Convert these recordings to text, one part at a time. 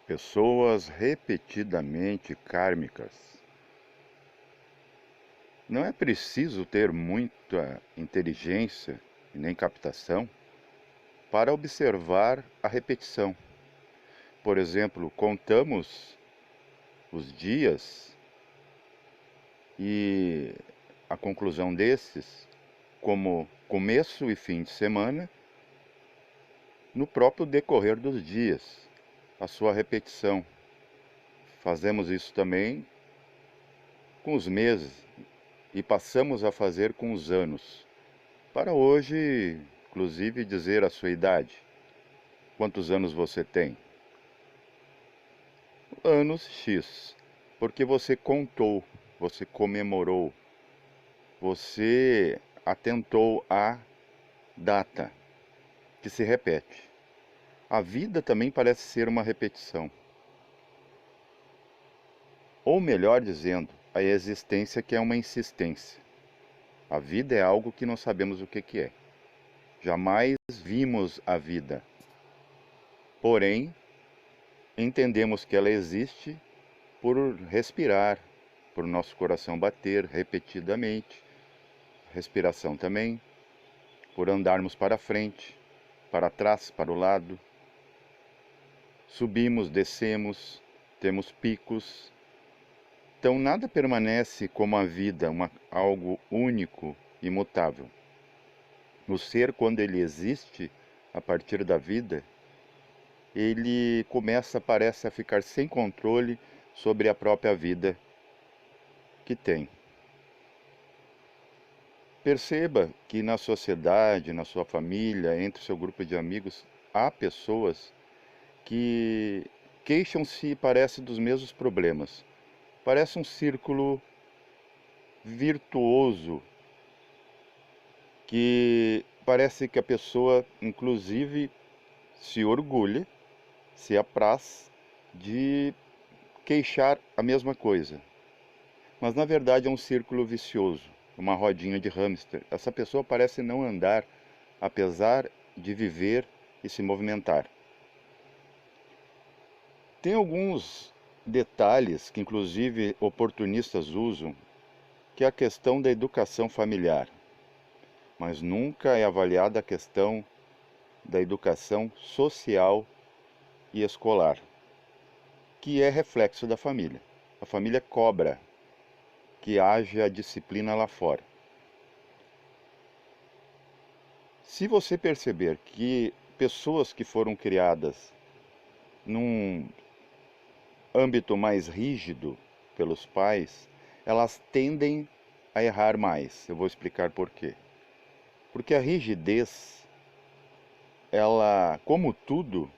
Pessoas repetidamente kármicas. Não é preciso ter muita inteligência e nem captação para observar a repetição. Por exemplo, contamos os dias e a conclusão desses, como começo e fim de semana, no próprio decorrer dos dias, a sua repetição. Fazemos isso também com os meses e passamos a fazer com os anos. Para hoje, inclusive, dizer a sua idade. Quantos anos você tem? Anos X. Porque você contou, você comemorou, você atentou à data que se repete. A vida também parece ser uma repetição. Ou melhor dizendo, a existência que é uma insistência. A vida é algo que não sabemos o que é. Jamais vimos a vida. Porém, entendemos que ela existe por respirar, por nosso coração bater repetidamente, respiração também, por andarmos para frente, para trás, para o lado. Subimos, descemos, temos picos. Então nada permanece como a vida, algo único, imutável. O ser, quando ele existe, a partir da vida, ele parece a ficar sem controle sobre a própria vida que tem. Perceba que na sociedade, na sua família, entre o seu grupo de amigos, há pessoas que queixam-se, parece, dos mesmos problemas. Parece um círculo virtuoso que parece que a pessoa, inclusive, se orgulha, se apraz de queixar a mesma coisa. Mas na verdade é um círculo vicioso, uma rodinha de hamster. Essa pessoa parece não andar, apesar de viver e se movimentar. Tem alguns detalhes que inclusive oportunistas usam, que é a questão da educação familiar, mas nunca é avaliada a questão da educação social e escolar, que é reflexo da família. A família cobra que haja disciplina lá fora. Se você perceber que pessoas que foram criadas num âmbito mais rígido pelos pais, elas tendem a errar mais. Eu vou explicar por quê. Porque a rigidez, ela, como tudo,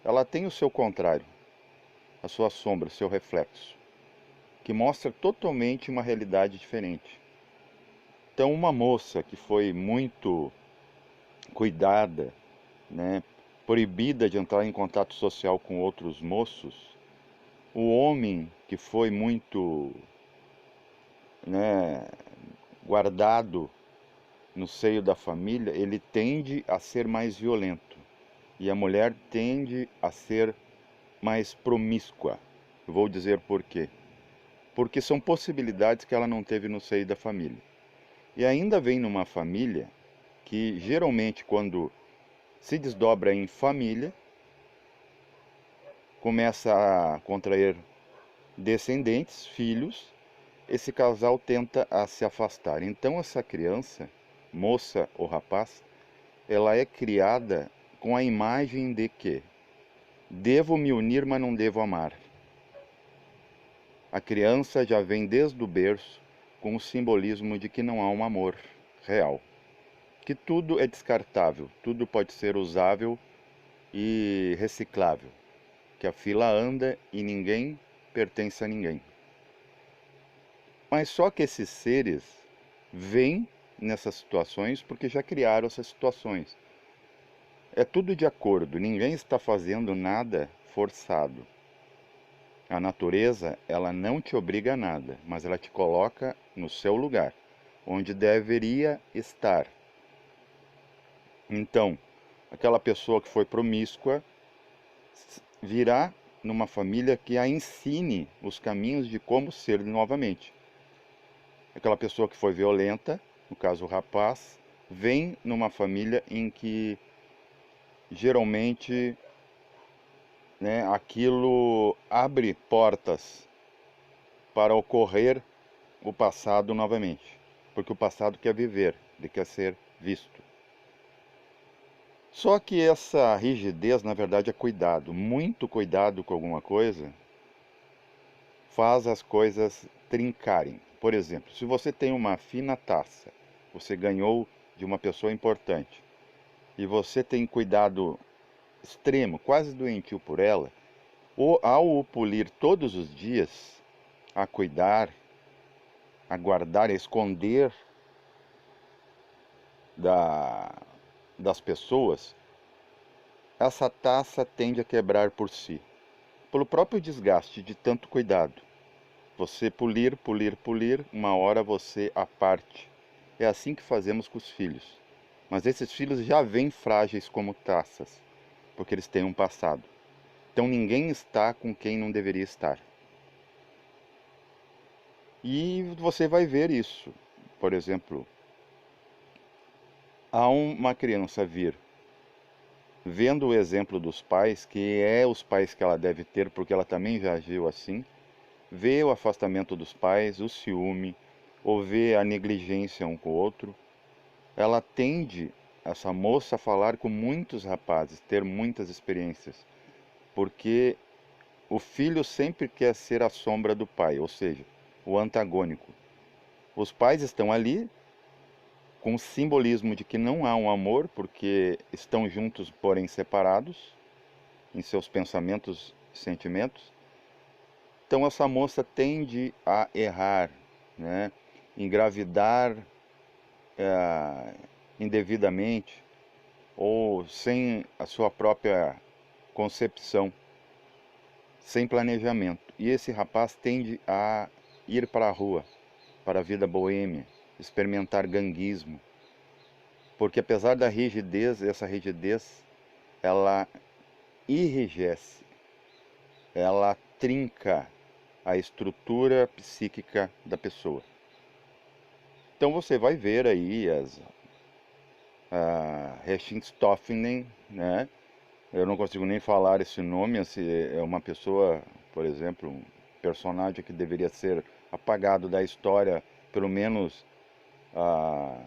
ela tem o seu contrário, a sua sombra, o seu reflexo, que mostra totalmente uma realidade diferente. Então, uma moça que foi muito cuidada, né, proibida de entrar em contato social com outros moços, o homem que foi muito, né, guardado no seio da família, ele tende a ser mais violento e a mulher tende a ser mais promíscua. Vou dizer por quê. Porque são possibilidades que ela não teve no seio da família. E ainda vem numa família que geralmente quando se desdobra em família, começa a contrair descendentes, filhos, esse casal tenta a se afastar. Então essa criança, moça ou rapaz, ela é criada com a imagem de que devo me unir, mas não devo amar. A criança já vem desde o berço com o simbolismo de que não há um amor real. Que tudo é descartável, tudo pode ser usável e reciclável. Que a fila anda e ninguém pertence a ninguém. Mas só que esses seres vêm nessas situações porque já criaram essas situações. É tudo de acordo, ninguém está fazendo nada forçado. A natureza, ela não te obriga a nada, mas ela te coloca no seu lugar, onde deveria estar. Então, aquela pessoa que foi promíscua virá numa família que a ensine os caminhos de como ser novamente. Aquela pessoa que foi violenta, no caso o rapaz, vem numa família em que geralmente, né, aquilo abre portas para ocorrer o passado novamente. Porque o passado quer viver, ele quer ser visto. Só que essa rigidez, na verdade, é cuidado. Muito cuidado com alguma coisa faz as coisas trincarem. Por exemplo, se você tem uma fina taça, você ganhou de uma pessoa importante, e você tem cuidado extremo, quase doentio por ela, ou ao o polir todos os dias, a cuidar, a guardar, a esconder da, das pessoas, essa taça tende a quebrar por si, pelo próprio desgaste de tanto cuidado. Você polir, polir, polir, uma hora você a parte. É assim que fazemos com os filhos. Mas esses filhos já vêm frágeis como taças, porque eles têm um passado. Então ninguém está com quem não deveria estar. E você vai ver isso. Por exemplo, há uma criança vir vendo o exemplo dos pais, que é os pais que ela deve ter, porque ela também já agiu assim, vê o afastamento dos pais, o ciúme, ou vê a negligência um com o outro, ela tende, essa moça, a falar com muitos rapazes, ter muitas experiências, porque o filho sempre quer ser a sombra do pai, ou seja, o antagônico. Os pais estão ali com o simbolismo de que não há um amor, porque estão juntos, porém separados, em seus pensamentos e sentimentos. Então essa moça tende a errar, né? Engravidar indevidamente ou sem a sua própria concepção, sem planejamento. E esse rapaz tende a ir para a rua, para a vida boêmia, experimentar ganguismo, porque apesar da rigidez, essa rigidez, ela enrijece, ela trinca a estrutura psíquica da pessoa. Então você vai ver aí a Rechenstoffen, né? Eu não consigo nem falar esse nome, é uma pessoa, por exemplo, um personagem que deveria ser apagado da história, pelo menos ah,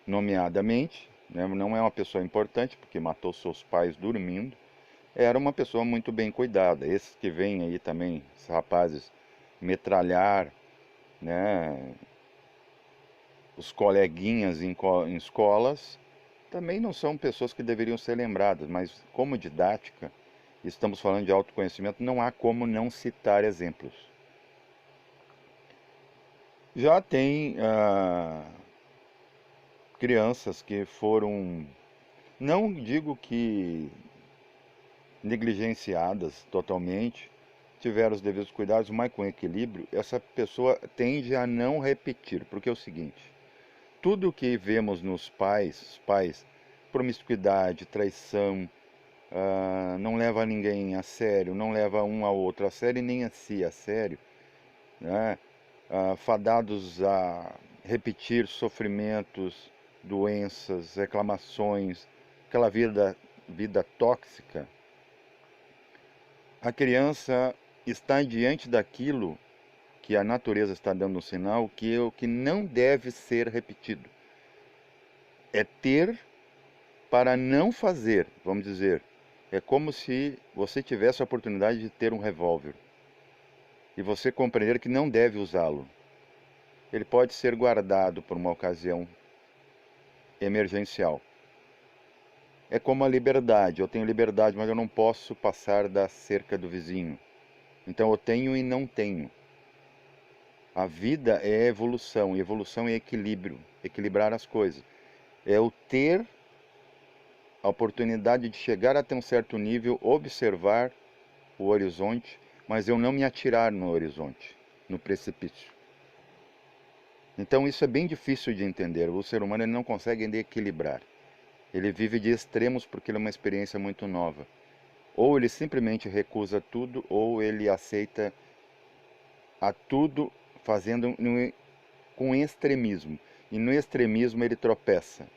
nomeadamente, né? Não é uma pessoa importante, porque matou seus pais dormindo. Era uma pessoa muito bem cuidada. Esses que vêm aí também, esses rapazes, metralhar, né, os coleguinhas em escolas, também não são pessoas que deveriam ser lembradas, mas como didática, estamos falando de autoconhecimento, não há como não citar exemplos. Já tem crianças que foram, não digo que negligenciadas totalmente, tiveram os devidos cuidados, mas com equilíbrio, essa pessoa tende a não repetir, porque é o seguinte: tudo que vemos nos pais, os pais, promiscuidade, traição, não leva ninguém a sério, não leva um ao outro a sério e nem a si a sério, né? Fadados a repetir sofrimentos, doenças, reclamações, aquela vida tóxica. A criança está diante daquilo que a natureza está dando um sinal que é o que não deve ser repetido. É ter para não fazer, vamos dizer. É como se você tivesse a oportunidade de ter um revólver e você compreender que não deve usá-lo. Ele pode ser guardado por uma ocasião emergencial. É como a liberdade. Eu tenho liberdade, mas eu não posso passar da cerca do vizinho. Então eu tenho e não tenho. A vida é evolução, e evolução é equilíbrio, equilibrar as coisas. É o ter a oportunidade de chegar até um certo nível, observar o horizonte, mas eu não me atirar no horizonte, no precipício. Então isso é bem difícil de entender. O ser humano ele não consegue ainda equilibrar. Ele vive de extremos porque ele é uma experiência muito nova. Ou ele simplesmente recusa tudo, ou ele aceita a tudo fazendo com extremismo. E no extremismo ele tropeça.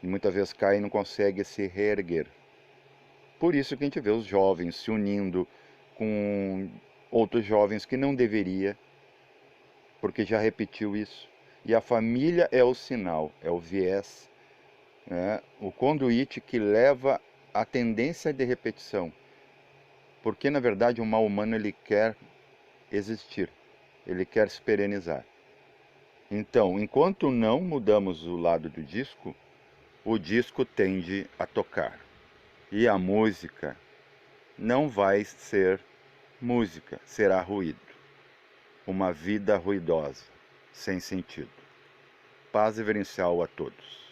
E muitas vezes cai e não consegue se reerguer. Por isso que a gente vê os jovens se unindo com outros jovens que não deveria, porque já repetiu isso. E a família é o sinal, é o viés, né? O conduíte que leva à tendência de repetição. Porque na verdade o mal humano ele quer existir, ele quer se perenizar. Então, enquanto não mudamos o lado do disco, o disco tende a tocar. E a música não vai ser música, será ruído. Uma vida ruidosa, sem sentido. Paz reverencial a todos.